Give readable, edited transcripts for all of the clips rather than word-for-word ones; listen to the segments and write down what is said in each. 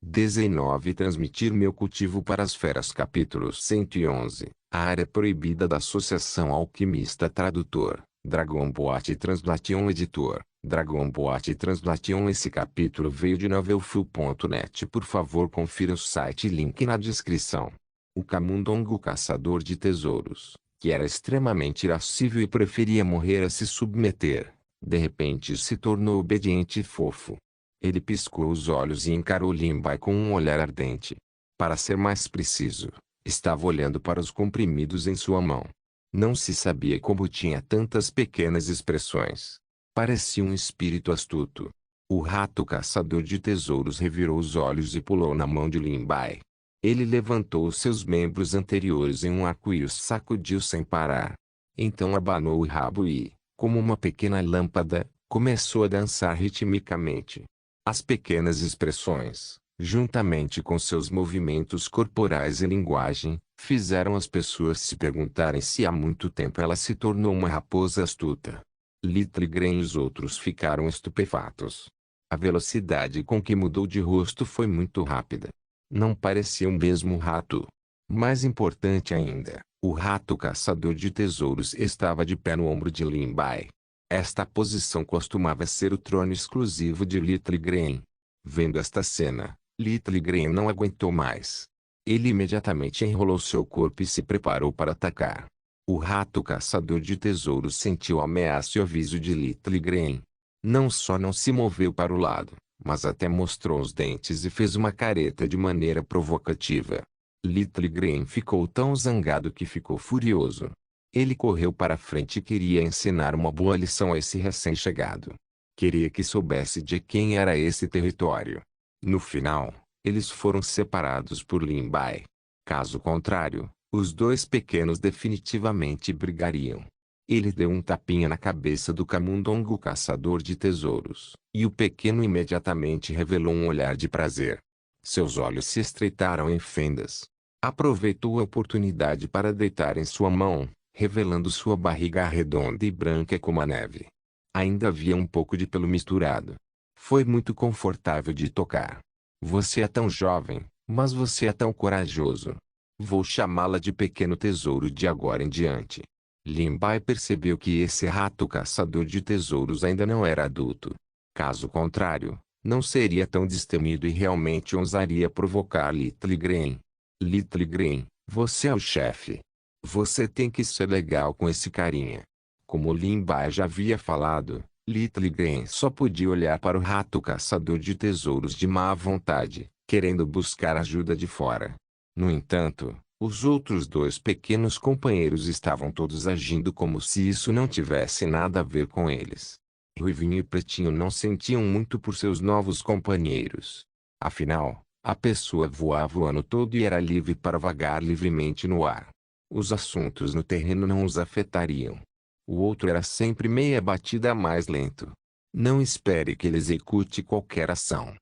19 Transmitir meu cultivo para as feras. Capítulo 111. A área proibida da Associação Alquimista. Tradutor: Dragon Boat Translation. Editor: Dragon Boat Translation. Esse capítulo veio de novelfull.net. Por favor, confira o site, link na descrição. O Camundongo, caçador de tesouros, que era extremamente irascível e preferia morrer a se submeter, de repente se tornou obediente e fofo. Ele piscou os olhos e encarou Limbai com um olhar ardente. Para ser mais preciso, estava olhando para os comprimidos em sua mão. Não se sabia como tinha tantas pequenas expressões. Parecia um espírito astuto. O rato caçador de tesouros revirou os olhos e pulou na mão de Limbai. Ele levantou os seus membros anteriores em um arco e os sacudiu sem parar. Então abanou o rabo e, como uma pequena lâmpada, começou a dançar ritmicamente. As pequenas expressões, juntamente com seus movimentos corporais e linguagem, fizeram as pessoas se perguntarem se há muito tempo ela se tornou uma raposa astuta. Littlegren e os outros ficaram estupefatos. A velocidade com que mudou de rosto foi muito rápida. Não parecia o mesmo rato. Mais importante ainda, o rato caçador de tesouros estava de pé no ombro de Limbai. Esta posição costumava ser o trono exclusivo de Littlegren. Vendo esta cena, Littlegren não aguentou mais. Ele imediatamente enrolou seu corpo e se preparou para atacar. O rato caçador de tesouros sentiu a ameaça e o aviso de Littlegren. Não só não se moveu para o lado, mas até mostrou os dentes e fez uma careta de maneira provocativa. Littlegren ficou tão zangado que ficou furioso. Ele correu para frente e queria ensinar uma boa lição a esse recém-chegado. Queria que soubesse de quem era esse território. No final, eles foram separados por Limbai. Caso contrário, os dois pequenos definitivamente brigariam. Ele deu um tapinha na cabeça do Camundongo, caçador de tesouros, e o pequeno imediatamente revelou um olhar de prazer. Seus olhos se estreitaram em fendas. Aproveitou a oportunidade para deitar em sua mão, revelando sua barriga redonda e branca como a neve. Ainda havia um pouco de pelo misturado. Foi muito confortável de tocar. Você é tão jovem, mas você é tão corajoso. Vou chamá-la de pequeno tesouro de agora em diante. Limbai percebeu que esse rato caçador de tesouros ainda não era adulto. Caso contrário, não seria tão destemido e realmente ousaria provocar Littlegren. Littlegren, você é o chefe. Você tem que ser legal com esse carinha. Como Limbai já havia falado, Littlegren só podia olhar para o rato caçador de tesouros de má vontade, querendo buscar ajuda de fora. No entanto, os outros dois pequenos companheiros estavam todos agindo como se isso não tivesse nada a ver com eles. Ruivinho e Pretinho não sentiam muito por seus novos companheiros. Afinal, a pessoa voava o ano todo e era livre para vagar livremente no ar. Os assuntos no terreno não os afetariam. O outro era sempre meia batida mais lento. Não espere que ele execute qualquer ação.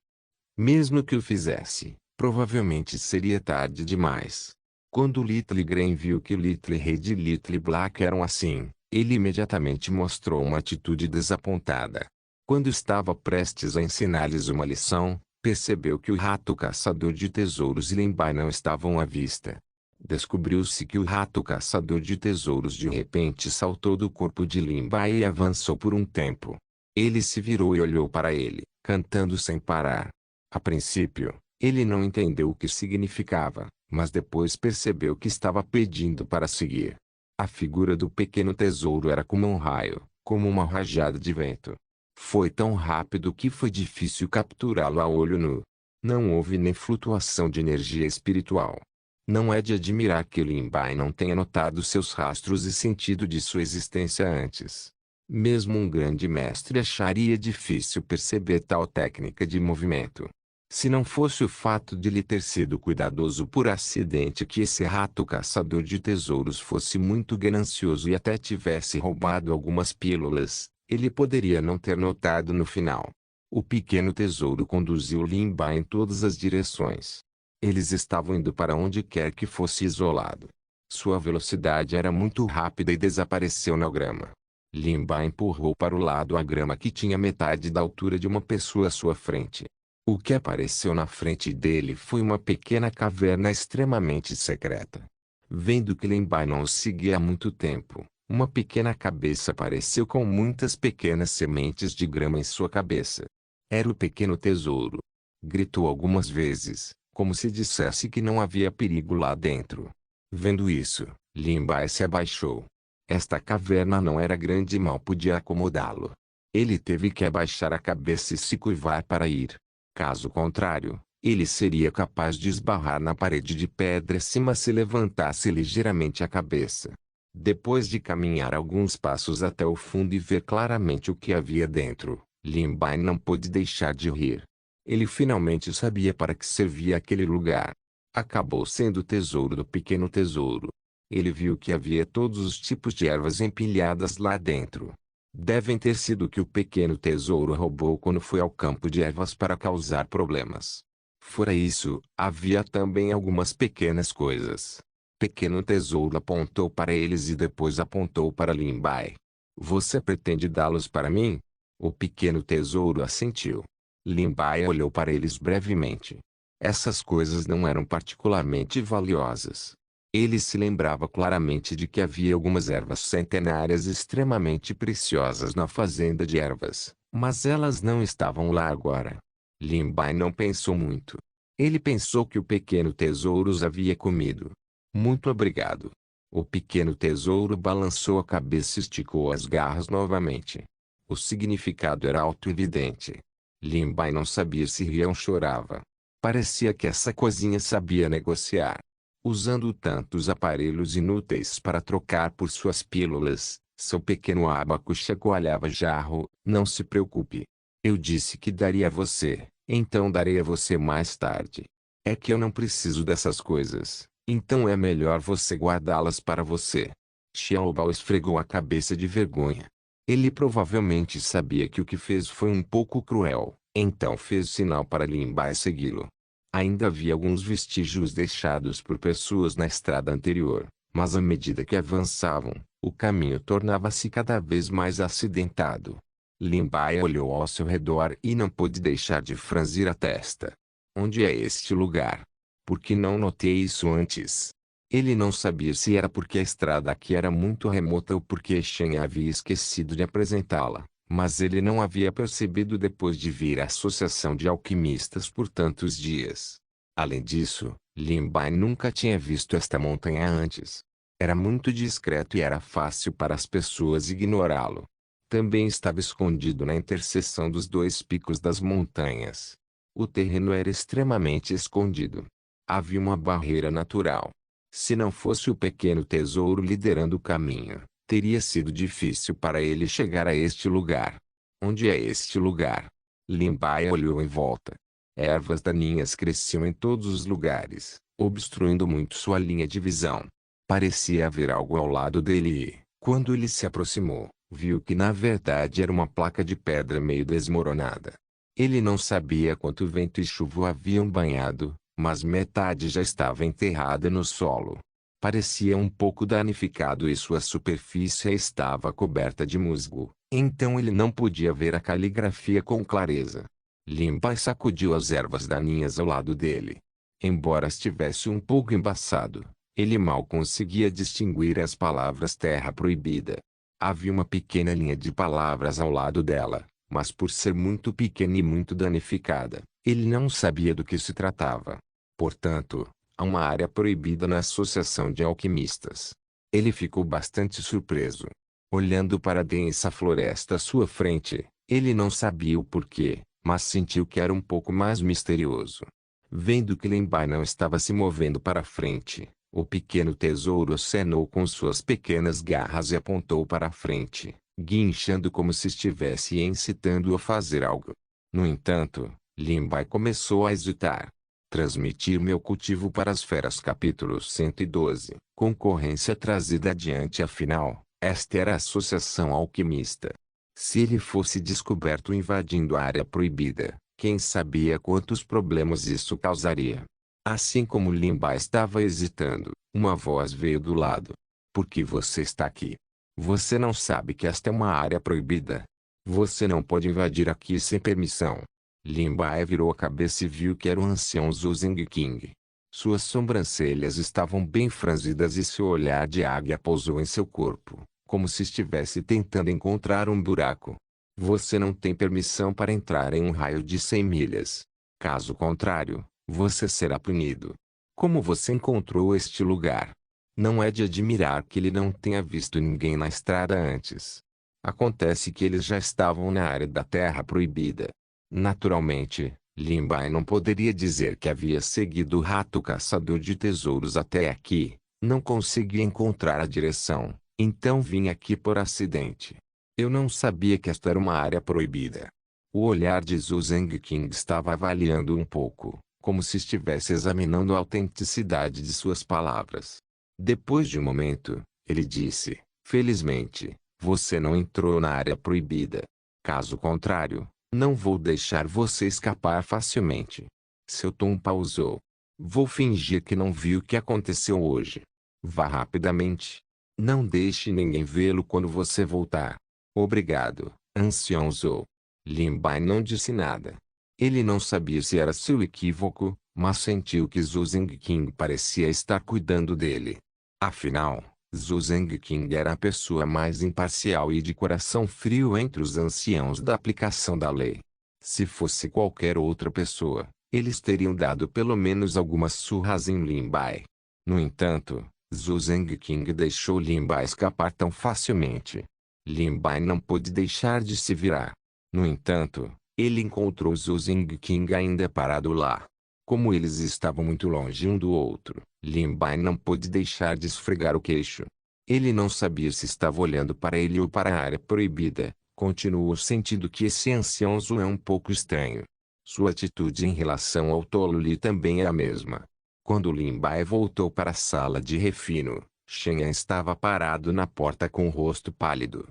Mesmo que o fizesse, provavelmente seria tarde demais. Quando Littlegren viu que Littlered e Littleblack eram assim, ele imediatamente mostrou uma atitude desapontada. Quando estava prestes a ensinar-lhes uma lição, percebeu que o rato caçador de tesouros e Limbai não estavam à vista. Descobriu-se que o rato caçador de tesouros de repente saltou do corpo de Limbai e avançou por um tempo. Ele se virou e olhou para ele, cantando sem parar. A princípio, ele não entendeu o que significava, mas depois percebeu que estava pedindo para seguir. A figura do pequeno tesouro era como um raio, como uma rajada de vento. Foi tão rápido que foi difícil capturá-lo a olho nu. Não houve nem flutuação de energia espiritual. Não é de admirar que Limbai não tenha notado seus rastros e sentido de sua existência antes. Mesmo um grande mestre acharia difícil perceber tal técnica de movimento. Se não fosse o fato de ele ter sido cuidadoso por acidente que esse rato caçador de tesouros fosse muito ganancioso e até tivesse roubado algumas pílulas, ele poderia não ter notado no final. O pequeno tesouro conduziu Limbai em todas as direções. Eles estavam indo para onde quer que fosse isolado. Sua velocidade era muito rápida e desapareceu na grama. Limbai empurrou para o lado a grama que tinha metade da altura de uma pessoa à sua frente. O que apareceu na frente dele foi uma pequena caverna extremamente secreta. Vendo que Limbai não o seguia há muito tempo, uma pequena cabeça apareceu com muitas pequenas sementes de grama em sua cabeça. Era o pequeno tesouro. Gritou algumas vezes, como se dissesse que não havia perigo lá dentro. Vendo isso, Limbai se abaixou. Esta caverna não era grande e mal podia acomodá-lo. Ele teve que abaixar a cabeça e se curvar para ir. Caso contrário, ele seria capaz de esbarrar na parede de pedra se levantasse ligeiramente a cabeça. Depois de caminhar alguns passos até o fundo e ver claramente o que havia dentro, Limbai não pôde deixar de rir. Ele finalmente sabia para que servia aquele lugar. Acabou sendo o tesouro do pequeno tesouro. Ele viu que havia todos os tipos de ervas empilhadas lá dentro. Devem ter sido que o pequeno tesouro roubou quando foi ao campo de ervas para causar problemas. Fora isso, havia também algumas pequenas coisas. Pequeno tesouro apontou para eles e depois apontou para Limbai. Você pretende dá-los para mim? O pequeno tesouro assentiu. Limbai olhou para eles brevemente. Essas coisas não eram particularmente valiosas. Ele se lembrava claramente de que havia algumas ervas centenárias extremamente preciosas na fazenda de ervas, mas elas não estavam lá agora. Limbai não pensou muito. Ele pensou que o pequeno tesouro os havia comido. Muito obrigado. O pequeno tesouro balançou a cabeça e esticou as garras novamente. O significado era auto-evidente. Limbai não sabia se ria ou chorava. Parecia que essa coisinha sabia negociar. Usando tantos aparelhos inúteis para trocar por suas pílulas, seu pequeno ábaco chacoalhava jarro. Não se preocupe. Eu disse que daria a você, então darei a você mais tarde. É que eu não preciso dessas coisas, então é melhor você guardá-las para você. Xiaobao esfregou a cabeça de vergonha. Ele provavelmente sabia que o que fez foi um pouco cruel, então fez sinal para Limbai segui-lo. Ainda havia alguns vestígios deixados por pessoas na estrada anterior, mas à medida que avançavam, o caminho tornava-se cada vez mais acidentado. Limbai olhou ao seu redor e não pôde deixar de franzir a testa. Onde é este lugar? Por que não notei isso antes? Ele não sabia se era porque a estrada aqui era muito remota ou porque Shen havia esquecido de apresentá-la. Mas ele não havia percebido depois de vir à associação de alquimistas por tantos dias. Além disso, Limbai nunca tinha visto esta montanha antes. Era muito discreto e era fácil para as pessoas ignorá-lo. Também estava escondido na interseção dos dois picos das montanhas. O terreno era extremamente escondido. Havia uma barreira natural. Se não fosse o pequeno tesouro liderando o caminho, teria sido difícil para ele chegar a este lugar. Onde é este lugar? Limbai olhou em volta. Ervas daninhas cresciam em todos os lugares, obstruindo muito sua linha de visão. Parecia haver algo ao lado dele e, quando ele se aproximou, viu que na verdade era uma placa de pedra meio desmoronada. Ele não sabia quanto vento e chuva o haviam banhado, mas metade já estava enterrada no solo. Parecia um pouco danificado e sua superfície estava coberta de musgo, então ele não podia ver a caligrafia com clareza. Limbai sacudiu as ervas daninhas ao lado dele. Embora estivesse um pouco embaçado, ele mal conseguia distinguir as palavras terra proibida. Havia uma pequena linha de palavras ao lado dela, mas por ser muito pequena e muito danificada, ele não sabia do que se tratava. Portanto, há uma área proibida na associação de alquimistas. Ele ficou bastante surpreso. Olhando para a densa floresta à sua frente, ele não sabia o porquê, mas sentiu que era um pouco mais misterioso. Vendo que Limbai não estava se movendo para frente, o pequeno tesouro acenou com suas pequenas garras e apontou para a frente, guinchando como se estivesse incitando-o a fazer algo. No entanto, Limbai começou a hesitar. Transmitir meu cultivo para as feras. Capítulo 112. Concorrência trazida adiante. Afinal, esta era a associação alquimista. Se ele fosse descoberto invadindo a área proibida, quem sabia quantos problemas isso causaria. Assim como Limbai estava hesitando, uma voz veio do lado. Por que você está aqui? Você não sabe que esta é uma área proibida? Você não pode invadir aqui sem permissão. Lin Bai virou a cabeça e viu que era o ancião Zhou Zengqing. Suas sobrancelhas estavam bem franzidas e seu olhar de águia pousou em seu corpo, como se estivesse tentando encontrar um buraco. Você não tem permissão para entrar em um raio de 100 milhas. Caso contrário, você será punido. Como você encontrou este lugar? Não é de admirar que ele não tenha visto ninguém na estrada antes. Acontece que eles já estavam na área da Terra Proibida. Naturalmente, Lin Bai não poderia dizer que havia seguido o rato caçador de tesouros até aqui. Não conseguia encontrar a direção, então vim aqui por acidente. Eu não sabia que esta era uma área proibida. O olhar de Zhou Zengqing estava avaliando um pouco, como se estivesse examinando a autenticidade de suas palavras. Depois de um momento, ele disse: felizmente, você não entrou na área proibida. Caso contrário, não vou deixar você escapar facilmente. Seu tom pausou. Vou fingir que não vi o que aconteceu hoje. Vá rapidamente. Não deixe ninguém vê-lo quando você voltar. Obrigado, ancião Zhou. Lin Bai não disse nada. Ele não sabia se era seu equívoco, mas sentiu que Zhou Zengqing parecia estar cuidando dele. Afinal, Zhou Zengqing era a pessoa mais imparcial e de coração frio entre os anciãos da aplicação da lei. Se fosse qualquer outra pessoa, eles teriam dado pelo menos algumas surras em Lin Bai. No entanto, Zhou Zengqing deixou Lin Bai escapar tão facilmente. Lin Bai não pôde deixar de se virar. No entanto, ele encontrou Zhou Zengqing ainda parado lá. Como eles estavam muito longe um do outro, Lin Bai não pôde deixar de esfregar o queixo. Ele não sabia se estava olhando para ele ou para a área proibida. Continuou sentindo que esse ancião Zhou é um pouco estranho. Sua atitude em relação ao tolo Li também é a mesma. Quando Lin Bai voltou para a sala de refino, Shen Yan estava parado na porta com o rosto pálido.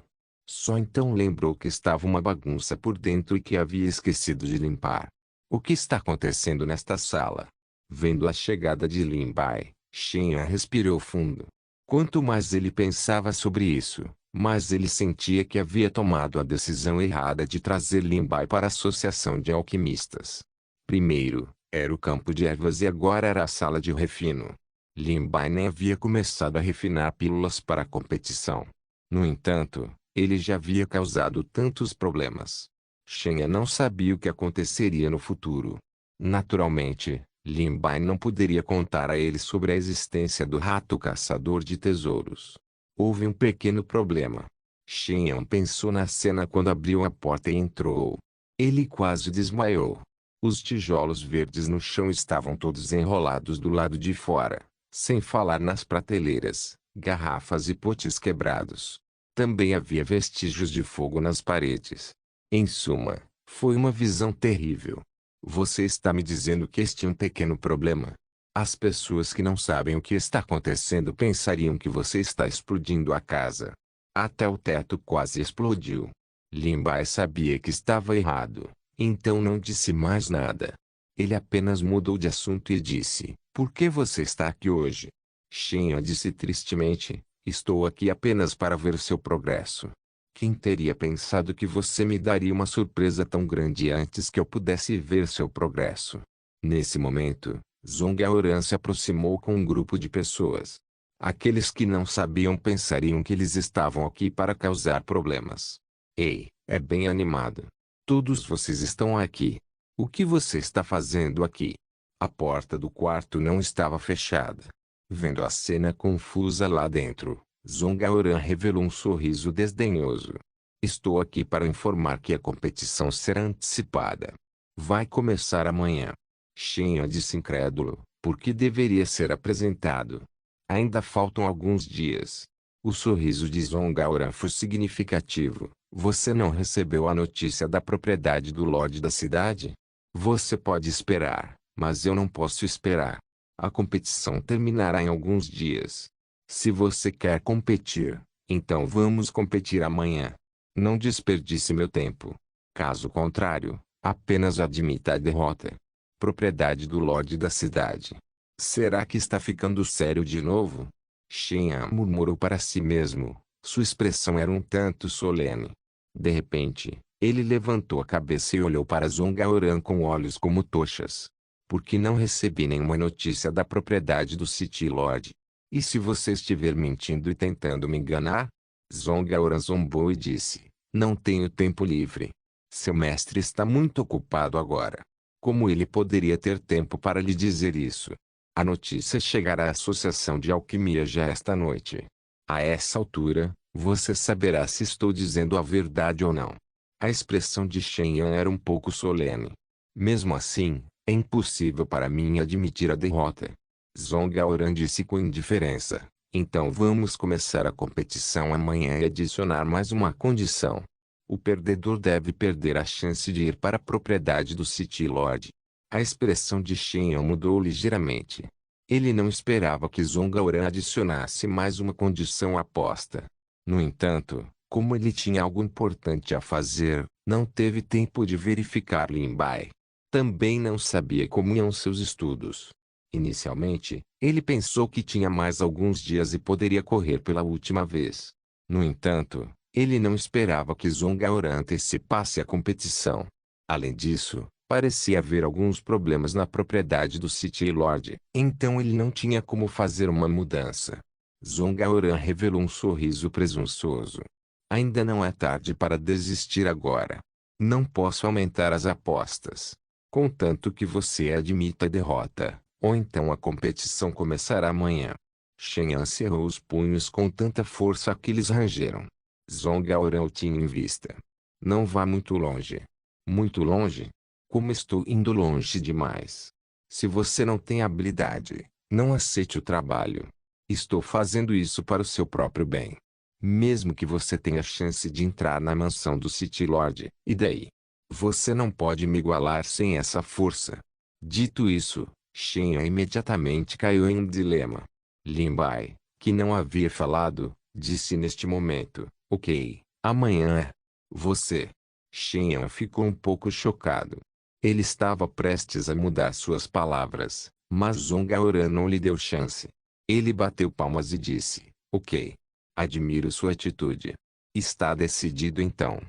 Só então lembrou que estava uma bagunça por dentro e que havia esquecido de limpar. O que está acontecendo nesta sala? Vendo a chegada de Lin Bai, Shen Yan respirou fundo. Quanto mais ele pensava sobre isso, mais ele sentia que havia tomado a decisão errada de trazer Lin Bai para a Associação de Alquimistas. Primeiro, era o campo de ervas e agora era a sala de refino. Lin Bai nem havia começado a refinar pílulas para a competição. No entanto, ele já havia causado tantos problemas. Shen Yan não sabia o que aconteceria no futuro. Naturalmente, Lin Bai não poderia contar a ele sobre a existência do rato caçador de tesouros. Houve um pequeno problema. Shen Yan pensou na cena quando abriu a porta e entrou. Ele quase desmaiou. Os tijolos verdes no chão estavam todos enrolados do lado de fora, sem falar nas prateleiras, garrafas e potes quebrados. Também havia vestígios de fogo nas paredes. Em suma, foi uma visão terrível. Você está me dizendo que este é um pequeno problema? As pessoas que não sabem o que está acontecendo pensariam que você está explodindo a casa. Até o teto quase explodiu. Lin Bai sabia que estava errado, então não disse mais nada. Ele apenas mudou de assunto e disse: por que você está aqui hoje? Shen Yan disse tristemente: estou aqui apenas para ver seu progresso. Quem teria pensado que você me daria uma surpresa tão grande antes que eu pudesse ver seu progresso? Nesse momento, Zhong Aoran se aproximou com um grupo de pessoas. Aqueles que não sabiam pensariam que eles estavam aqui para causar problemas. Ei, é bem animado. Todos vocês estão aqui. O que você está fazendo aqui? A porta do quarto não estava fechada. Vendo a cena confusa lá dentro, Zhong Aoran revelou um sorriso desdenhoso. Estou aqui para informar que a competição será antecipada. Vai começar amanhã. Shen Yan disse incrédulo: por que deveria ser apresentado? Ainda faltam alguns dias. O sorriso de Zhong Aoran foi significativo. Você não recebeu a notícia da propriedade do Lorde da cidade? Você pode esperar, mas eu não posso esperar. A competição terminará em alguns dias. Se você quer competir, então vamos competir amanhã. Não desperdice meu tempo. Caso contrário, apenas admita a derrota. Propriedade do Lorde da cidade. Será que está ficando sério de novo? Shen Yan murmurou para si mesmo. Sua expressão era um tanto solene. De repente, Ele levantou a cabeça e olhou para Zongaoran com olhos como tochas. Por que não recebi nenhuma notícia da propriedade do City Lord? E se você estiver mentindo e tentando me enganar? Zongaoran zombou e disse, não tenho tempo livre. Seu mestre está muito ocupado agora. Como ele poderia ter tempo para lhe dizer isso? A notícia chegará à Associação de Alquimia já esta noite. A essa altura, você saberá se estou dizendo a verdade ou não. A expressão de Shen Yan era um pouco solene. Mesmo assim, é impossível para mim admitir a derrota. Zongaoran disse com indiferença. Então vamos começar a competição amanhã e adicionar mais uma condição. O perdedor deve perder a chance de ir para a propriedade do City Lord. A expressão de Shen Yan mudou ligeiramente. Ele não esperava que Zongaoran adicionasse mais uma condição à aposta. No entanto, como ele tinha algo importante a fazer, não teve tempo de verificar Lin Bai. Também não sabia como iam seus estudos. Inicialmente, ele pensou que tinha mais alguns dias e poderia correr pela última vez. No entanto, ele não esperava que Zongaoran antecipasse a competição. Além disso, parecia haver alguns problemas na propriedade do City Lord, então ele não tinha como fazer uma mudança. Zongaoran revelou um sorriso presunçoso. Ainda não é tarde para desistir agora. Não posso aumentar as apostas. Contanto que você admita a derrota, ou então a competição começará amanhã. Shen Yan cerrou os punhos com tanta força que eles rangeram. Zongaoran o tinha em vista. Não vá muito longe. Muito longe? Como estou indo longe demais. Se você não tem habilidade, não aceite o trabalho. Estou fazendo isso para o seu próprio bem. Mesmo que você tenha chance de entrar na mansão do City Lord, e daí? Você não pode me igualar sem essa força. Dito isso, Shen Yan imediatamente caiu em um dilema. Lin Bai, que não havia falado, disse neste momento, ok, amanhã é. Você. Shen Yan ficou um pouco chocado. Ele estava prestes a mudar suas palavras, mas Zongaoran não lhe deu chance. Ele bateu palmas e disse, ok. Admiro sua atitude. Está decidido então.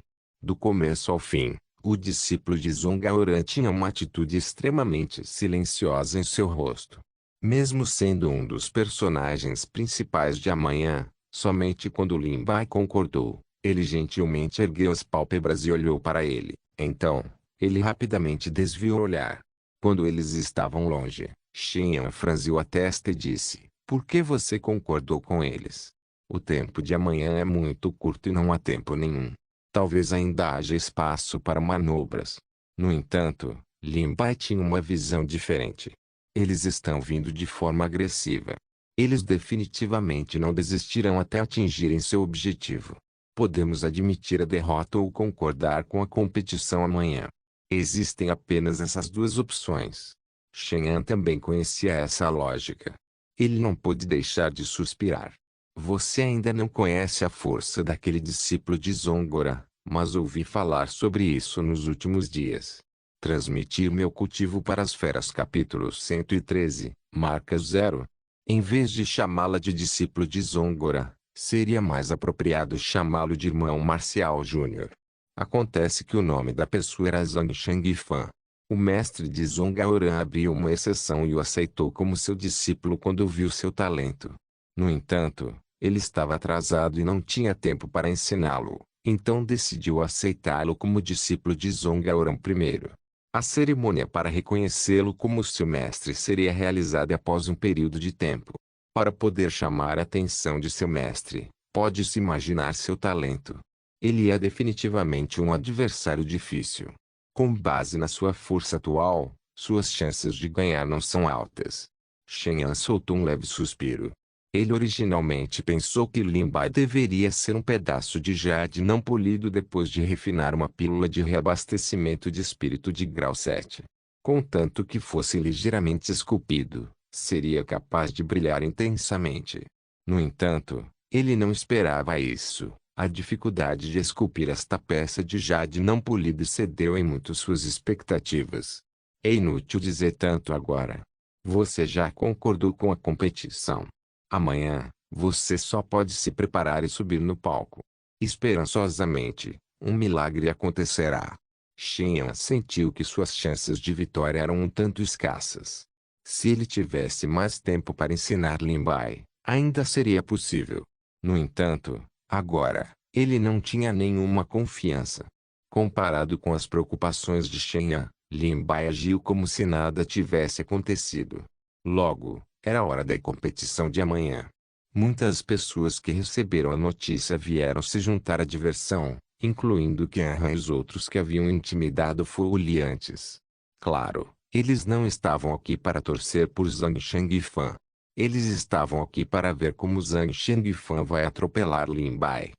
Do começo ao fim, o discípulo de Zongaoran tinha uma atitude extremamente silenciosa em seu rosto. Mesmo sendo um dos personagens principais de amanhã, somente quando Lin Bai concordou, ele gentilmente ergueu as pálpebras e olhou para ele. Então, ele rapidamente desviou o olhar. Quando eles estavam longe, Shen Yan franziu a testa e disse, por que você concordou com eles? O tempo de amanhã é muito curto e não há tempo nenhum. Talvez ainda haja espaço para manobras. No entanto, Lin Bai tinha uma visão diferente. Eles estão vindo de forma agressiva. Eles definitivamente não desistirão até atingirem seu objetivo. Podemos admitir a derrota ou concordar com a competição amanhã. Existem apenas essas duas opções. Shen Yan também conhecia essa lógica. Ele não pôde deixar de suspirar. Você ainda não conhece a força daquele discípulo de Zongoran, mas ouvi falar sobre isso nos últimos dias. Transmitir meu cultivo para as feras capítulo 113, marca 0. Em vez de chamá-la de discípulo de Zongoran, seria mais apropriado chamá-lo de irmão Marcial Júnior. Acontece que o nome da pessoa era Zhang Shangfan. O mestre de Zongaoran abriu uma exceção e o aceitou como seu discípulo quando viu seu talento. No entanto, ele estava atrasado e não tinha tempo para ensiná-lo, então decidiu aceitá-lo como discípulo de Zongaoran primeiro. A cerimônia para reconhecê-lo como seu mestre seria realizada após um período de tempo. Para poder chamar a atenção de seu mestre, pode-se imaginar seu talento. Ele é definitivamente um adversário difícil. Com base na sua força atual, suas chances de ganhar não são altas. Shen Yan soltou um leve suspiro. Ele originalmente pensou que Lin Bai deveria ser um pedaço de jade não polido depois de refinar uma pílula de reabastecimento de espírito de grau 7. Contanto que fosse ligeiramente esculpido, seria capaz de brilhar intensamente. No entanto, ele não esperava isso. A dificuldade de esculpir esta peça de jade não polido excedeu em muito suas expectativas. É inútil dizer tanto agora. Você já concordou com a competição. Amanhã, você só pode se preparar e subir no palco. Esperançosamente, um milagre acontecerá. Shen Yan sentiu que suas chances de vitória eram um tanto escassas. Se ele tivesse mais tempo para ensinar Lin Bai, ainda seria possível. No entanto, agora, ele não tinha nenhuma confiança. Comparado com as preocupações de Shen Yan, Lin Bai agiu como se nada tivesse acontecido. Logo, era hora da competição de amanhã. Muitas pessoas que receberam a notícia vieram se juntar à diversão, incluindo Qian e os outros que haviam intimidado Fu Li antes. Claro, eles não estavam aqui para torcer por Zhang Shengfan. Eles estavam aqui para ver como Zhang Shengfan vai atropelar Lin Bai.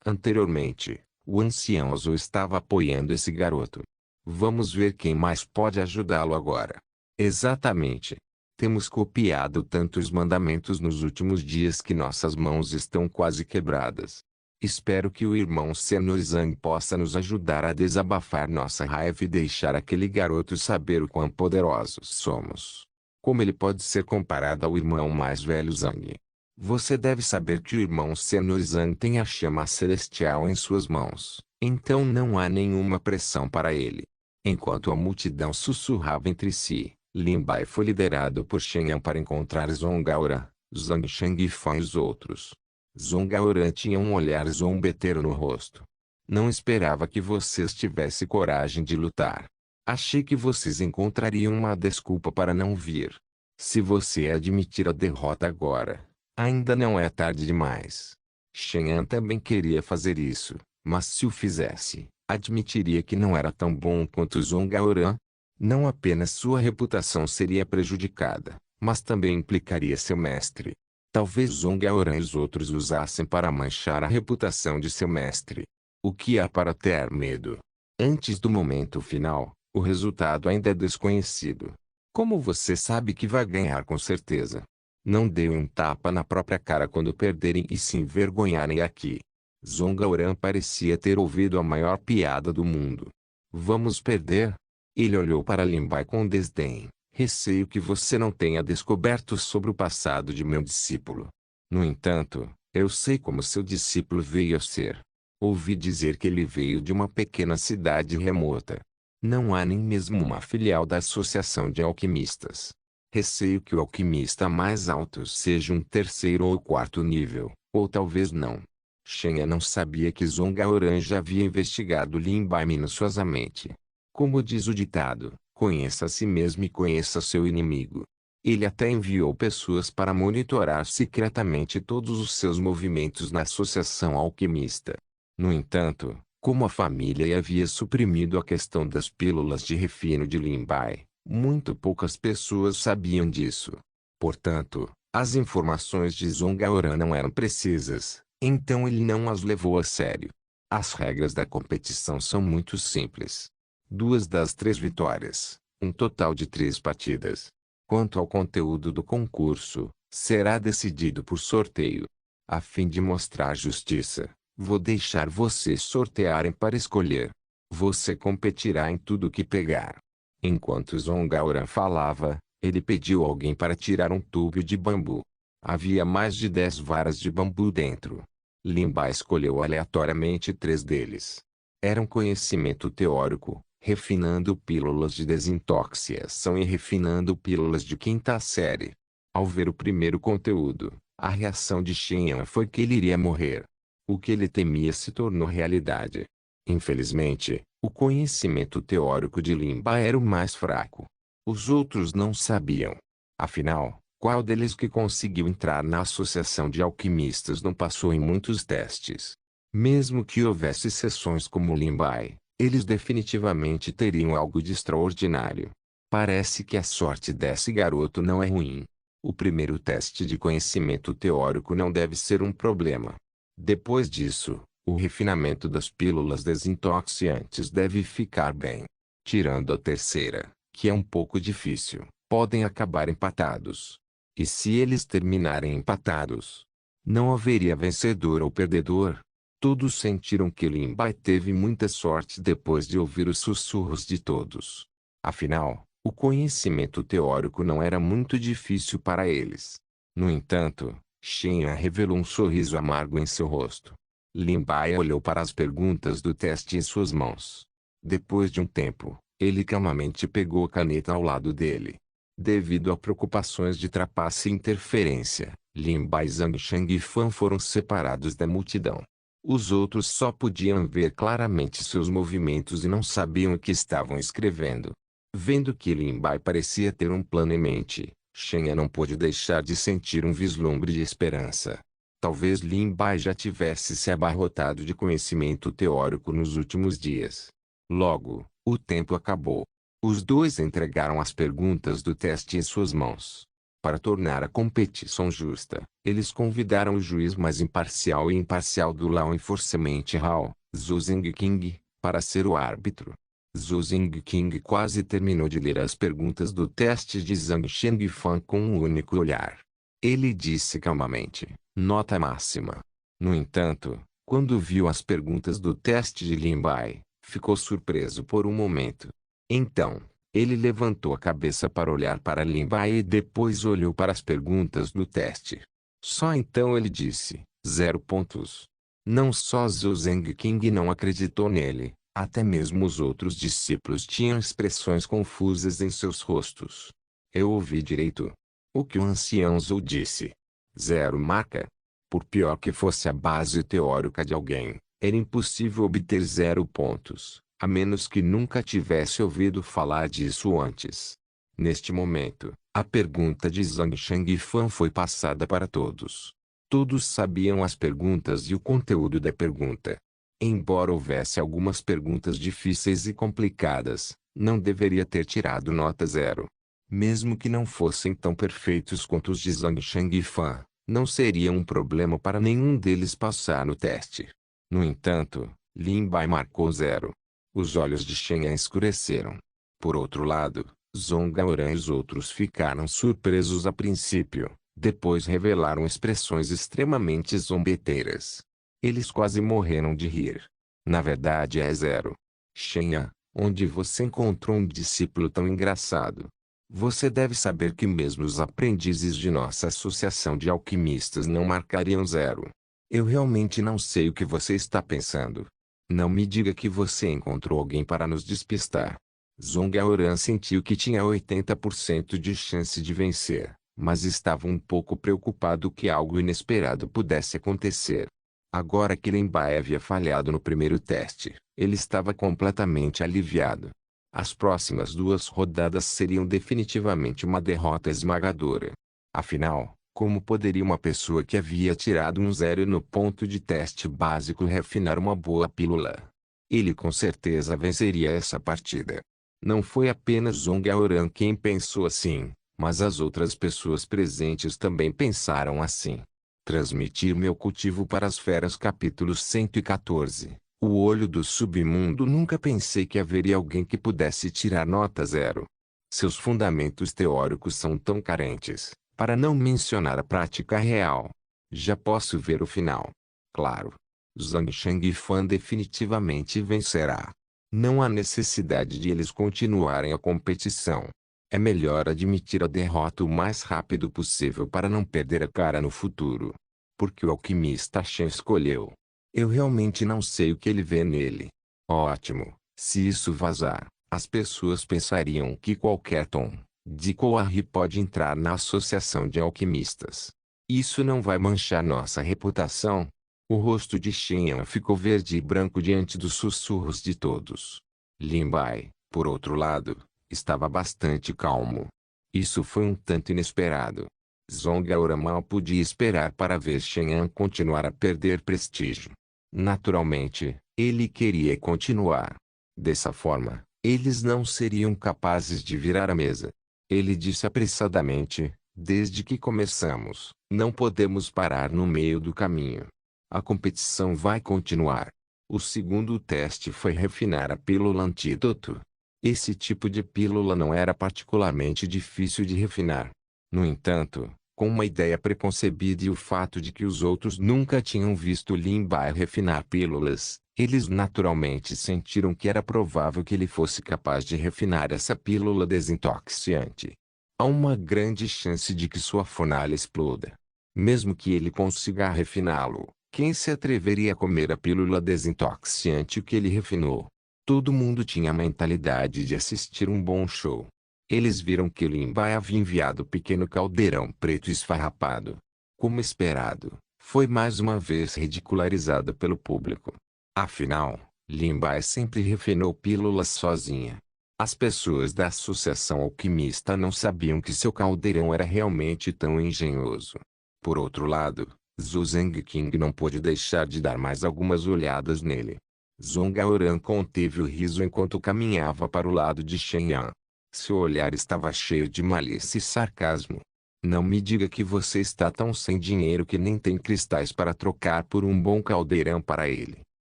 Anteriormente, o ancião Zhou estava apoiando esse garoto. Vamos ver quem mais pode ajudá-lo agora. Exatamente. Temos copiado tantos mandamentos nos últimos dias que nossas mãos estão quase quebradas. Espero que o irmão Senhor Zhang possa nos ajudar a desabafar nossa raiva e deixar aquele garoto saber o quão poderosos somos. Como ele pode ser comparado ao irmão mais velho Zhang? Você deve saber que o irmão Senhor Zhang tem a chama celestial em suas mãos, então não há nenhuma pressão para ele. Enquanto a multidão sussurrava entre si, Lin Bai foi liderado por Shen Yan para encontrar Zongaoran, Zhang Shengfan e os outros. Zongaoran tinha um olhar zombeteiro no rosto. Não esperava que vocês tivessem coragem de lutar. Achei que vocês encontrariam uma desculpa para não vir. Se você admitir a derrota agora, ainda não é tarde demais. Shen Yan também queria fazer isso, mas se o fizesse, admitiria que não era tão bom quanto Zongaoran. Não apenas sua reputação seria prejudicada, mas também implicaria seu mestre. Talvez Zongaoran e os outros usassem para manchar a reputação de seu mestre. O que há para ter medo? Antes do momento final, o resultado ainda é desconhecido. Como você sabe que vai ganhar com certeza? Não dê um tapa na própria cara quando perderem e se envergonharem aqui. Zongaoran parecia ter ouvido a maior piada do mundo. Vamos perder? Ele olhou para Lin Bai com desdém. Receio que você não tenha descoberto sobre o passado de meu discípulo. No entanto, eu sei como seu discípulo veio a ser. Ouvi dizer que ele veio de uma pequena cidade remota. Não há nem mesmo uma filial da Associação de Alquimistas. Receio que o alquimista mais alto seja um terceiro ou quarto nível, ou talvez não. Shen Yan não sabia que Zongaoran já havia investigado Lin Bai minuciosamente. Como diz o ditado, conheça a si mesmo e conheça seu inimigo. Ele até enviou pessoas para monitorar secretamente todos os seus movimentos na Associação Alquimista. No entanto, como a família havia suprimido a questão das pílulas de refino de Lin Bai, muito poucas pessoas sabiam disso. Portanto, as informações de Zongaoran não eram precisas, então ele não as levou a sério. As regras da competição são muito simples. 2 das 3 vitórias, um total de 3 partidas. Quanto ao conteúdo do concurso, será decidido por sorteio. A fim de mostrar justiça, vou deixar vocês sortearem para escolher. Você competirá em tudo que pegar. Enquanto Zongaoran falava, ele pediu alguém para tirar um tubo de bambu. Havia mais de 10 varas de bambu dentro. Lin Bai escolheu aleatoriamente 3 deles. Era um conhecimento teórico, refinando pílulas de desintoxicação e refinando pílulas de quinta série. Ao ver o primeiro conteúdo, a reação de Shen Yan foi que ele iria morrer. O que ele temia se tornou realidade. Infelizmente, o conhecimento teórico de Lin Bai era o mais fraco. Os outros não sabiam. Afinal, qual deles que conseguiu entrar na Associação de Alquimistas não passou em muitos testes? Mesmo que houvesse exceções como Lin Bai, eles definitivamente teriam algo de extraordinário. Parece que a sorte desse garoto não é ruim. O primeiro teste de conhecimento teórico não deve ser um problema. Depois disso, o refinamento das pílulas desintoxicantes deve ficar bem. Tirando a terceira, que é um pouco difícil, podem acabar empatados. E se eles terminarem empatados, não haveria vencedor ou perdedor. Todos sentiram que Lin Bai teve muita sorte depois de ouvir os sussurros de todos. Afinal, o conhecimento teórico não era muito difícil para eles. No entanto, Shen Yan revelou um sorriso amargo em seu rosto. Lin Bai olhou para as perguntas do teste em suas mãos. Depois de um tempo, ele calmamente pegou a caneta ao lado dele. Devido a preocupações de trapaça e interferência, Lin Bai, Zhang Sheng e Fan foram separados da multidão. Os outros só podiam ver claramente seus movimentos e não sabiam o que estavam escrevendo. Vendo que Lin Bai parecia ter um plano em mente, Shen não pôde deixar de sentir um vislumbre de esperança. Talvez Lin Bai já tivesse se abarrotado de conhecimento teórico nos últimos dias. Logo, o tempo acabou. Os dois entregaram as perguntas do teste em suas mãos. Para tornar a competição justa, eles convidaram o juiz mais imparcial e imparcial do Law Enforcement Hall, Zhou Zengqing, para ser o árbitro. Zhou Zengqing quase terminou de ler as perguntas do teste de Zhang Shengfan com um único olhar. Ele disse calmamente, nota máxima. No entanto, quando viu as perguntas do teste de Lin Bai, ficou surpreso por um momento. Então, ele levantou a cabeça para olhar para Lin Bai e depois olhou para as perguntas do teste. Só então ele disse, 0 pontos. Não só Zhou Zengqing não acreditou nele, até mesmo os outros discípulos tinham expressões confusas em seus rostos. Eu ouvi direito. O que o ancião Zhou disse. 0 marca. Por pior que fosse a base teórica de alguém, era impossível obter 0 pontos, a menos que nunca tivesse ouvido falar disso antes. Neste momento, a pergunta de Zhang Shengfan foi passada para todos. Todos sabiam as perguntas e o conteúdo da pergunta. Embora houvesse algumas perguntas difíceis e complicadas, não deveria ter tirado nota 0. Mesmo que não fossem tão perfeitos quanto os de Zhang Shengfan, não seria um problema para nenhum deles passar no teste. No entanto, Lin Bai marcou 0. Os olhos de Shen escureceram. Por outro lado, Zhong Aoran e os outros ficaram surpresos a princípio, depois revelaram expressões extremamente zombeteiras. Eles quase morreram de rir. Na verdade é 0. Shen, onde você encontrou um discípulo tão engraçado? Você deve saber que mesmo os aprendizes de nossa associação de alquimistas não marcariam 0. Eu realmente não sei o que você está pensando. Não me diga que você encontrou alguém para nos despistar. Zhong Aoran sentiu que tinha 80% de chance de vencer, mas estava um pouco preocupado que algo inesperado pudesse acontecer. Agora que Lin Bai havia falhado no primeiro teste, ele estava completamente aliviado. As próximas 2 rodadas seriam definitivamente uma derrota esmagadora. Afinal, como poderia uma pessoa que havia tirado um 0 no ponto de teste básico refinar uma boa pílula? Ele com certeza venceria essa partida. Não foi apenas Zhong Aoran quem pensou assim, mas as outras pessoas presentes também pensaram assim. Transmitir meu cultivo para as feras capítulo 114. O olho do submundo. Nunca pensei que haveria alguém que pudesse tirar nota 0. Seus fundamentos teóricos são tão carentes, para não mencionar a prática real. Já posso ver o final. Claro. Zhang Shengfan definitivamente vencerá. Não há necessidade de eles continuarem a competição. É melhor admitir a derrota o mais rápido possível para não perder a cara no futuro. Porque o alquimista Shen escolheu. Eu realmente não sei o que ele vê nele. Ótimo. Se isso vazar, as pessoas pensariam que qualquer Tom, Dick ou Harry pode entrar na associação de alquimistas. Isso não vai manchar nossa reputação? O rosto de Shen ficou verde e branco diante dos sussurros de todos. Lin Bai, por outro lado, estava bastante calmo. Isso foi um tanto inesperado. Zhong Aoran mal podia esperar para ver Shen continuar a perder prestígio. Naturalmente, ele queria continuar. Dessa forma, eles não seriam capazes de virar a mesa. Ele disse apressadamente, desde que começamos, não podemos parar no meio do caminho. A competição vai continuar. O segundo teste foi refinar a pílula antídoto. Esse tipo de pílula não era particularmente difícil de refinar. No entanto, com uma ideia preconcebida e o fato de que os outros nunca tinham visto Lin Bai refinar pílulas, eles naturalmente sentiram que era provável que ele fosse capaz de refinar essa pílula desintoxicante. Há uma grande chance de que sua fornalha exploda. Mesmo que ele consiga refiná-lo, Quem se atreveria a comer a pílula desintoxicante que ele refinou? Todo mundo tinha a mentalidade de assistir um bom show. Eles viram que Lin Bai havia enviado o pequeno caldeirão preto esfarrapado. Como esperado, foi mais uma vez ridicularizado pelo público. Afinal, Lin Bai sempre refinou pílulas sozinha. As pessoas da Associação Alquimista não sabiam que seu caldeirão era realmente tão engenhoso. Por outro lado, Zhu Zengqing não pôde deixar de dar mais algumas olhadas nele. Zongaoran conteve o riso enquanto caminhava para o lado de Shenyan. Seu olhar estava cheio de malícia e sarcasmo. Não me diga que você está tão sem dinheiro que nem tem cristais para trocar por um bom caldeirão para ele.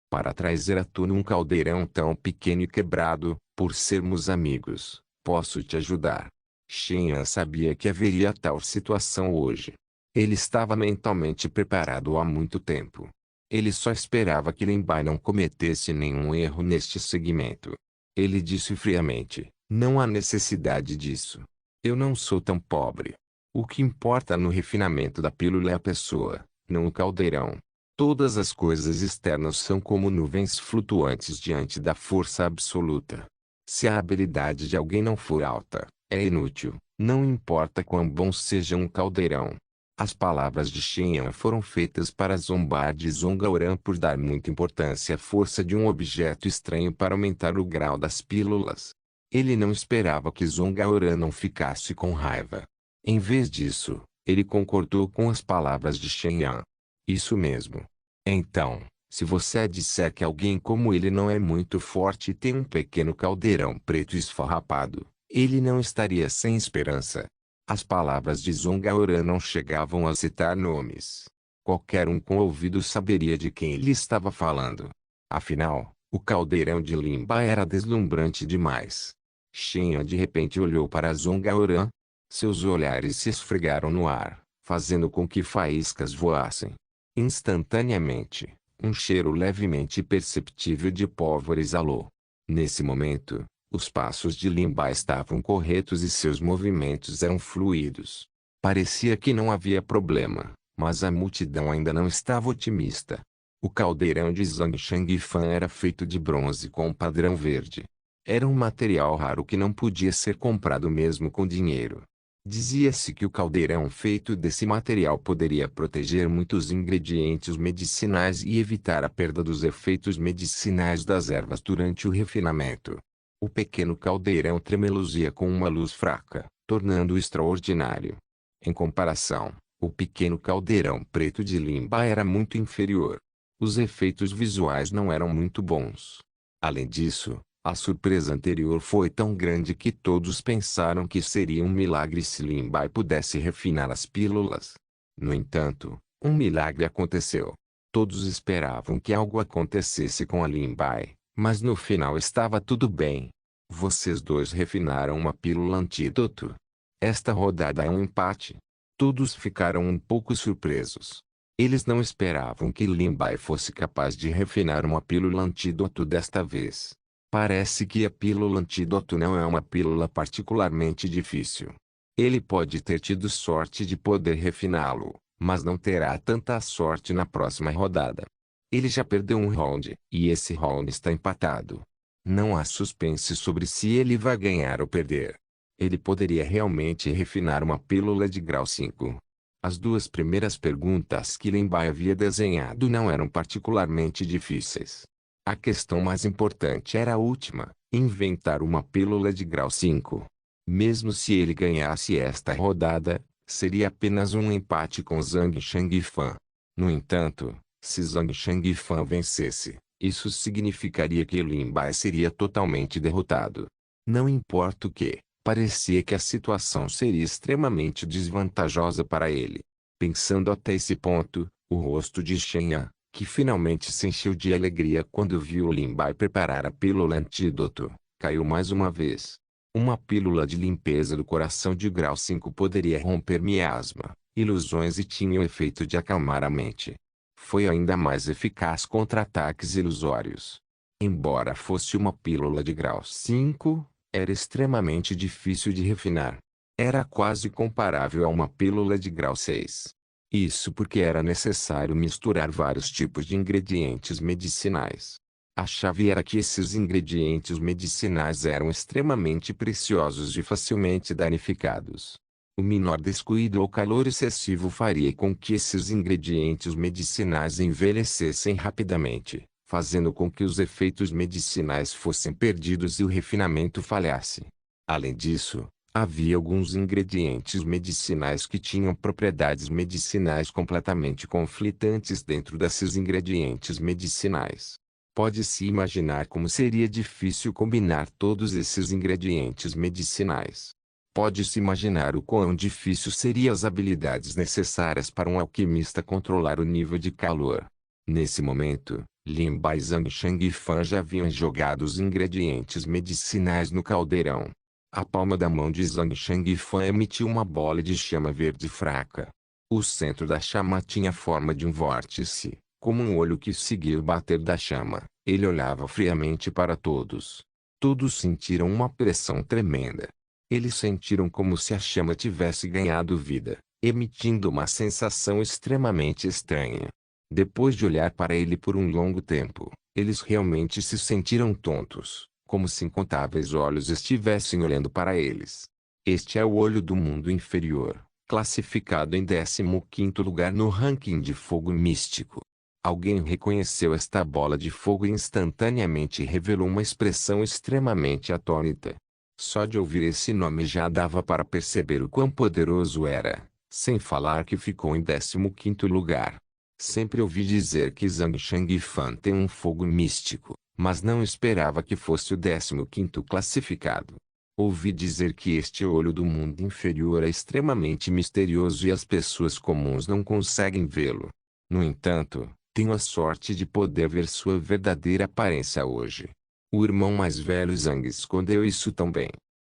Para trazer à tona um caldeirão tão pequeno e quebrado, por sermos amigos, posso te ajudar. Shenyan sabia que haveria tal situação hoje. Ele estava mentalmente preparado há muito tempo. Ele só esperava que Lin Bai não cometesse nenhum erro neste segmento. Ele disse friamente: não há necessidade disso. Eu não sou tão pobre. O que importa no refinamento da pílula é a pessoa, não o caldeirão. Todas as coisas externas são como nuvens flutuantes diante da força absoluta. Se a habilidade de alguém não for alta, é inútil, não importa quão bom seja um caldeirão. As palavras de Shenyan foram feitas para zombar de Zongaoran por dar muita importância à força de um objeto estranho para aumentar o grau das pílulas. Ele não esperava que Zongaoran não ficasse com raiva. Em vez disso, ele concordou com as palavras de Shenyan. Isso mesmo. Então, se você disser que alguém como ele não é muito forte e tem um pequeno caldeirão preto esfarrapado, ele não estaria sem esperança. As palavras de Zongaoran não chegavam a citar nomes. Qualquer um com ouvido saberia de quem ele estava falando. Afinal, o caldeirão de Lin Bai era deslumbrante demais. Shenyan de repente olhou para Zongaoran. Seus olhares se esfregaram no ar, fazendo com que faíscas voassem. Instantaneamente, um cheiro levemente perceptível de pólvora exalou. Nesse momento, os passos de Lin Bai estavam corretos e seus movimentos eram fluidos. Parecia que não havia problema, mas a multidão ainda não estava otimista. O caldeirão de Zhang Shangfan era feito de bronze com um padrão verde. Era um material raro que não podia ser comprado mesmo com dinheiro. Dizia-se que o caldeirão feito desse material poderia proteger muitos ingredientes medicinais e evitar a perda dos efeitos medicinais das ervas durante o refinamento. O pequeno caldeirão tremeluzia com uma luz fraca, tornando-o extraordinário. Em comparação, o pequeno caldeirão preto de Lin Bai era muito inferior. Os efeitos visuais não eram muito bons. Além disso, a surpresa anterior foi tão grande que todos pensaram que seria um milagre se Lin Bai pudesse refinar as pílulas. No entanto, um milagre aconteceu. Todos esperavam que algo acontecesse com a Lin Bai, mas no final estava tudo bem. Vocês dois refinaram uma pílula antídoto. Esta rodada é um empate. Todos ficaram um pouco surpresos. Eles não esperavam que Lin Bai fosse capaz de refinar uma pílula antídoto desta vez. Parece que a pílula antídoto não é uma pílula particularmente difícil. Ele pode ter tido sorte de poder refiná-lo, mas não terá tanta sorte na próxima rodada. Ele já perdeu um round, e esse round está empatado. Não há suspense sobre se ele vai ganhar ou perder. Ele poderia realmente refinar uma pílula de grau 5. As duas primeiras perguntas que Lin Bai havia desenhado não eram particularmente difíceis. A questão mais importante era a última, inventar uma pílula de grau 5. Mesmo se ele ganhasse esta rodada, seria apenas um empate com Zhang Shangfan. No entanto, se Zhang Shangfan vencesse, isso significaria que Lin Bai seria totalmente derrotado. Não importa o que, parecia que a situação seria extremamente desvantajosa para ele. Pensando até esse ponto, o rosto de Shenyan, que finalmente se encheu de alegria quando viu Lin Bai preparar a pílula antídoto, caiu mais uma vez. Uma pílula de limpeza do coração de grau 5 poderia romper miasma, ilusões e tinha o efeito de acalmar a mente. Foi ainda mais eficaz contra ataques ilusórios. Embora fosse uma pílula de grau 5, era extremamente difícil de refinar. Era quase comparável a uma pílula de grau 6. Isso porque era necessário misturar vários tipos de ingredientes medicinais. A chave era que esses ingredientes medicinais eram extremamente preciosos e facilmente danificados. O menor descuido ou calor excessivo faria com que esses ingredientes medicinais envelhecessem rapidamente, fazendo com que os efeitos medicinais fossem perdidos e o refinamento falhasse. Além disso, havia alguns ingredientes medicinais que tinham propriedades medicinais completamente conflitantes dentro desses ingredientes medicinais. Pode-se imaginar como seria difícil combinar todos esses ingredientes medicinais. Pode-se imaginar o quão difícil seriam as habilidades necessárias para um alquimista controlar o nível de calor. Nesse momento, Lin Bai Zhang e Shang Fan já haviam jogado os ingredientes medicinais no caldeirão. A palma da mão de Zhang Shangfan emitiu uma bola de chama verde fraca. O centro da chama tinha a forma de um vórtice, como um olho que seguia o bater da chama. Ele olhava friamente para todos. Todos sentiram uma pressão tremenda. Eles sentiram como se a chama tivesse ganhado vida, emitindo uma sensação extremamente estranha. Depois de olhar para ele por um longo tempo, eles realmente se sentiram tontos, como se incontáveis olhos estivessem olhando para eles. Este é o olho do mundo inferior, classificado em 15º lugar no ranking de fogo místico. Alguém reconheceu esta bola de fogo e instantaneamente revelou uma expressão extremamente atônita. Só de ouvir esse nome já dava para perceber o quão poderoso era, sem falar que ficou em 15º lugar. Sempre ouvi dizer que Zhang Shangfan tem um fogo místico, mas não esperava que fosse o 15º classificado. Ouvi dizer que este olho do mundo inferior é extremamente misterioso e as pessoas comuns não conseguem vê-lo. No entanto, tenho a sorte de poder ver sua verdadeira aparência hoje. O irmão mais velho Zhang escondeu isso tão bem.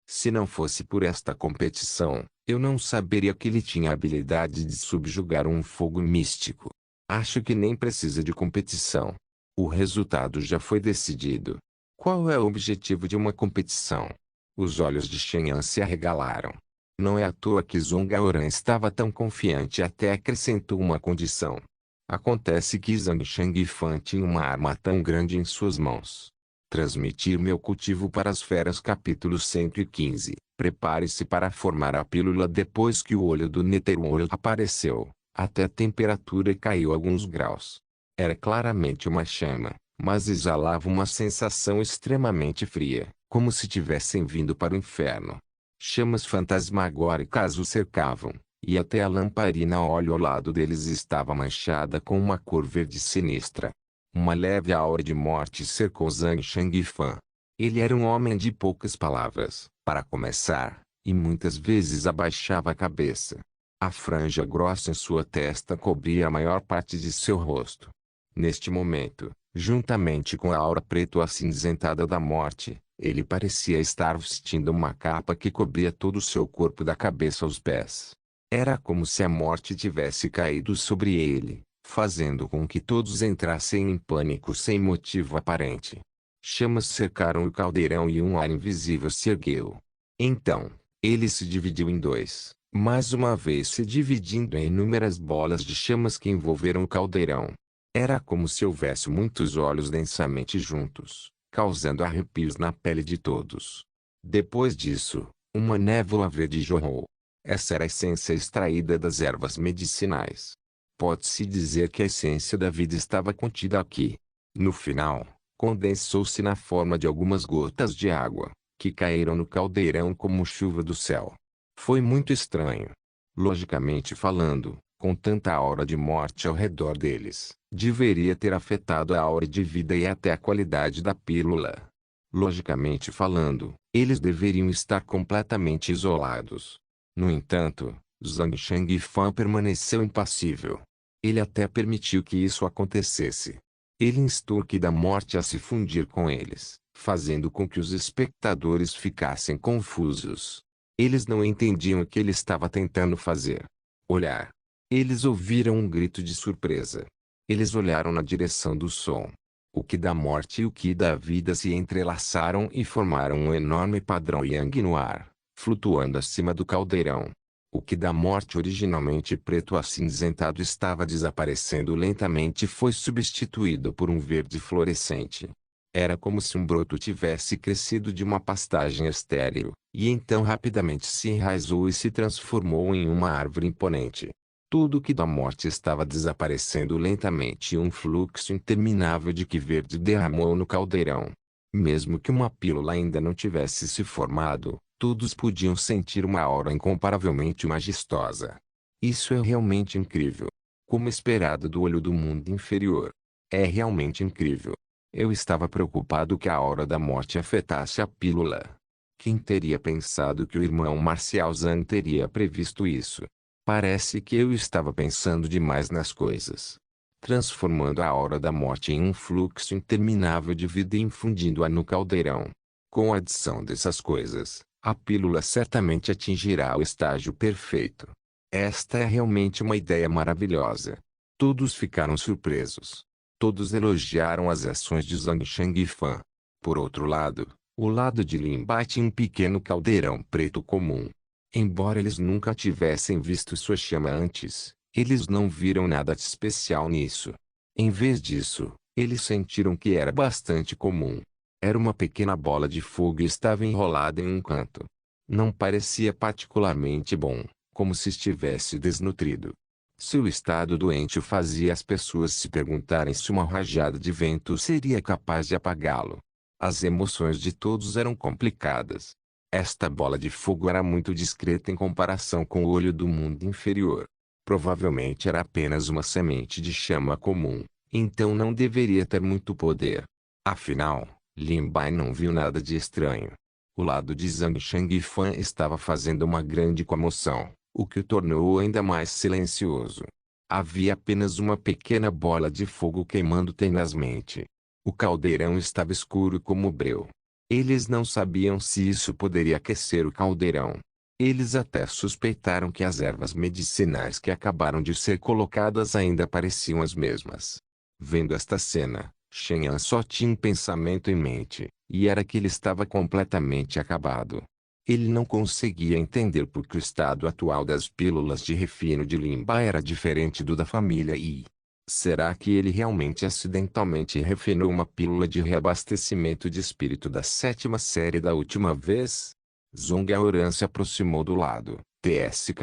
Se não fosse por esta competição, eu não saberia que ele tinha a habilidade de subjugar um fogo místico. Acho que nem precisa de competição. O resultado já foi decidido. Qual é o objetivo de uma competição? Os olhos de Shen Yan se arregalaram. Não é à toa que Zhong Aoran estava tão confiante e até acrescentou uma condição. Acontece que Zhang Shangfan tinha uma arma tão grande em suas mãos. Transmitir meu cultivo para as feras capítulo 115. Prepare-se para formar a pílula depois que o olho do Netherworld apareceu. Até a temperatura caiu alguns graus. Era claramente uma chama, mas exalava uma sensação extremamente fria, como se tivessem vindo para o inferno. Chamas fantasmagóricas o cercavam, e até a lamparina a óleo ao lado deles estava manchada com uma cor verde sinistra. Uma leve aura de morte cercou Zhang Shangfan. Ele era um homem de poucas palavras, para começar, e muitas vezes abaixava a cabeça. A franja grossa em sua testa cobria a maior parte de seu rosto. Neste momento, juntamente com a aura preto-acinzentada da morte, ele parecia estar vestindo uma capa que cobria todo o seu corpo da cabeça aos pés. Era como se a morte tivesse caído sobre ele, fazendo com que todos entrassem em pânico sem motivo aparente. Chamas cercaram o caldeirão e um ar invisível se ergueu. Então, ele se dividiu em dois, mais uma vez se dividindo em inúmeras bolas de chamas que envolveram o caldeirão. Era como se houvesse muitos olhos densamente juntos, causando arrepios na pele de todos. Depois disso, uma névoa verde jorrou. Essa era a essência extraída das ervas medicinais. Pode-se dizer que a essência da vida estava contida aqui. No final, condensou-se na forma de algumas gotas de água, que caíram no caldeirão como chuva do céu. Foi muito estranho. Logicamente falando, com tanta aura de morte ao redor deles, deveria ter afetado a aura de vida e até a qualidade da pílula. Logicamente falando, eles deveriam estar completamente isolados. No entanto, Zhang Shangfan permaneceu impassível. Ele até permitiu que isso acontecesse. Ele instou que da morte a se fundir com eles, fazendo com que os espectadores ficassem confusos. Eles não entendiam o que ele estava tentando fazer. Olhar. Eles ouviram um grito de surpresa. Eles olharam na direção do som. O Ki da morte e o Ki da vida se entrelaçaram e formaram um enorme padrão Yang no ar, flutuando acima do caldeirão. O que da morte originalmente preto acinzentado estava desaparecendo lentamente e foi substituído por um verde fluorescente. Era como se um broto tivesse crescido de uma pastagem estéril, e então rapidamente se enraizou e se transformou em uma árvore imponente. Tudo que da morte estava desaparecendo lentamente e um fluxo interminável de que verde derramou no caldeirão. Mesmo que uma pílula ainda não tivesse se formado, todos podiam sentir uma aura incomparavelmente majestosa. Isso é realmente incrível. Como esperado do olho do mundo inferior. É realmente incrível. Eu estava preocupado que a aura da morte afetasse a pílula. Quem teria pensado que o irmão Marcial Zhang teria previsto isso? Parece que eu estava pensando demais nas coisas. Transformando a aura da morte em um fluxo interminável de vida e infundindo-a no caldeirão. Com a adição dessas coisas, a pílula certamente atingirá o estágio perfeito. Esta é realmente uma ideia maravilhosa. Todos ficaram surpresos. Todos elogiaram as ações de Zhang Shangfan. Por outro lado, o lado de Lin Bai tinha um pequeno caldeirão preto comum. Embora eles nunca tivessem visto sua chama antes, eles não viram nada de especial nisso. Em vez disso, eles sentiram que era bastante comum. Era uma pequena bola de fogo e estava enrolada em um canto. Não parecia particularmente bom, como se estivesse desnutrido. Seu estado doente fazia as pessoas se perguntarem se uma rajada de vento seria capaz de apagá-lo. As emoções de todos eram complicadas. Esta bola de fogo era muito discreta em comparação com o olho do mundo inferior. Provavelmente era apenas uma semente de chama comum, então não deveria ter muito poder. Afinal, Lin Bai não viu nada de estranho. O lado de Zhang Shangfan estava fazendo uma grande comoção, o que o tornou ainda mais silencioso. Havia apenas uma pequena bola de fogo queimando tenazmente. O caldeirão estava escuro como breu. Eles não sabiam se isso poderia aquecer o caldeirão. Eles até suspeitaram que as ervas medicinais que acabaram de ser colocadas ainda pareciam as mesmas. Vendo esta cena, Shen Yan só tinha um pensamento em mente, e era que ele estava completamente acabado. Ele não conseguia entender por que o estado atual das pílulas de refino de Lin Bai era diferente do da família Yi. Será que ele realmente acidentalmente refinou uma pílula de reabastecimento de espírito da sétima série da última vez? Zhong Aoran se aproximou do lado. TSK,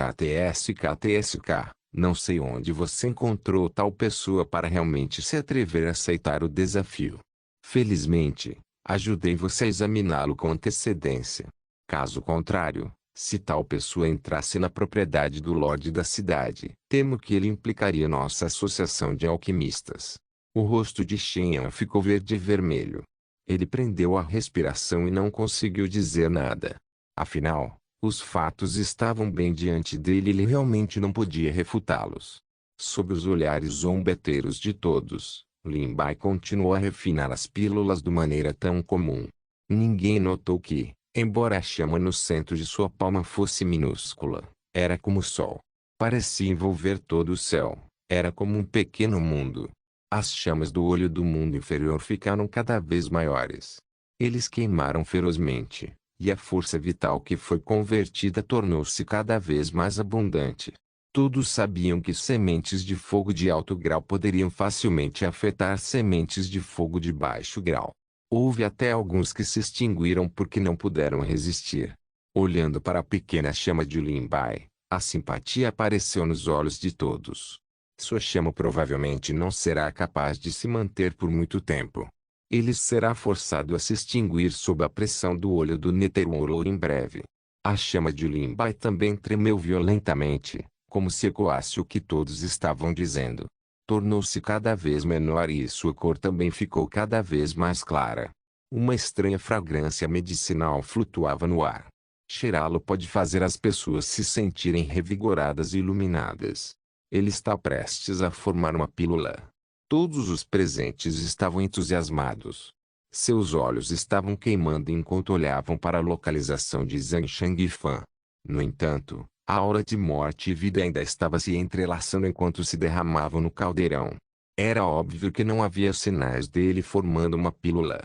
não sei onde você encontrou tal pessoa para realmente se atrever a aceitar o desafio. Felizmente, ajudei você a examiná-lo com antecedência. Caso contrário, se tal pessoa entrasse na propriedade do Lorde da cidade, temo que ele implicaria nossa associação de alquimistas. O rosto de Shen Yan ficou verde e vermelho. Ele prendeu a respiração e não conseguiu dizer nada. Afinal, os fatos estavam bem diante dele e ele realmente não podia refutá-los. Sob os olhares zombeteiros de todos, Lin Bai continuou a refinar as pílulas de maneira tão comum. Ninguém notou que, embora a chama no centro de sua palma fosse minúscula, era como o sol. Parecia envolver todo o céu. Era como um pequeno mundo. As chamas do olho do mundo inferior ficaram cada vez maiores. Eles queimaram ferozmente, e a força vital que foi convertida tornou-se cada vez mais abundante. Todos sabiam que sementes de fogo de alto grau poderiam facilmente afetar sementes de fogo de baixo grau. Houve até alguns que se extinguiram porque não puderam resistir. Olhando para a pequena chama de Lin Bai, a simpatia apareceu nos olhos de todos. Sua chama provavelmente não será capaz de se manter por muito tempo. Ele será forçado a se extinguir sob a pressão do olho do Netherworld em breve. A chama de Lin Bai também tremeu violentamente, como se ecoasse o que todos estavam dizendo. Tornou-se cada vez menor e sua cor também ficou cada vez mais clara. Uma estranha fragrância medicinal flutuava no ar. Cheirá-lo pode fazer as pessoas se sentirem revigoradas e iluminadas. Ele está prestes a formar uma pílula. Todos os presentes estavam entusiasmados. Seus olhos estavam queimando enquanto olhavam para a localização de Zhang Shangfan. No entanto, a aura de morte e vida ainda estava se entrelaçando enquanto se derramavam no caldeirão. Era óbvio que não havia sinais dele formando uma pílula.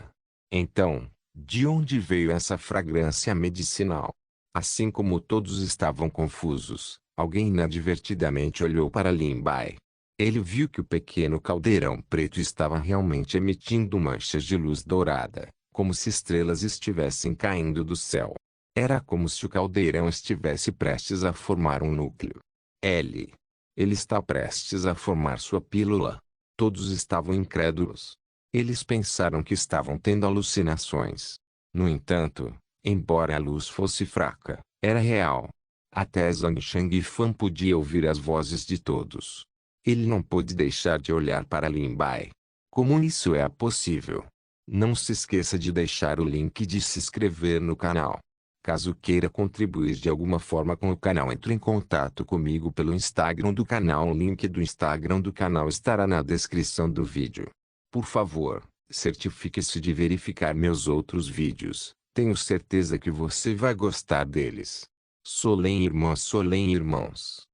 Então, de onde veio essa fragrância medicinal? Assim como todos estavam confusos, alguém inadvertidamente olhou para Lin Bai. Ele viu que o pequeno caldeirão preto estava realmente emitindo manchas de luz dourada, como se estrelas estivessem caindo do céu. Era como se o caldeirão estivesse prestes a formar um núcleo. Ele está prestes a formar sua pílula. Todos estavam incrédulos. Eles pensaram que estavam tendo alucinações. No entanto, embora a luz fosse fraca, era real. Até Zhang Shangfan podia ouvir as vozes de todos. Ele não pôde deixar de olhar para Lin Bai. Como isso é possível? Não se esqueça de deixar o link de se inscrever no canal. Caso queira contribuir de alguma forma com o canal, entre em contato comigo pelo Instagram do canal. O link do Instagram do canal estará na descrição do vídeo. Por favor, certifique-se de verificar meus outros vídeos. Tenho certeza que você vai gostar deles. Solem irmãos.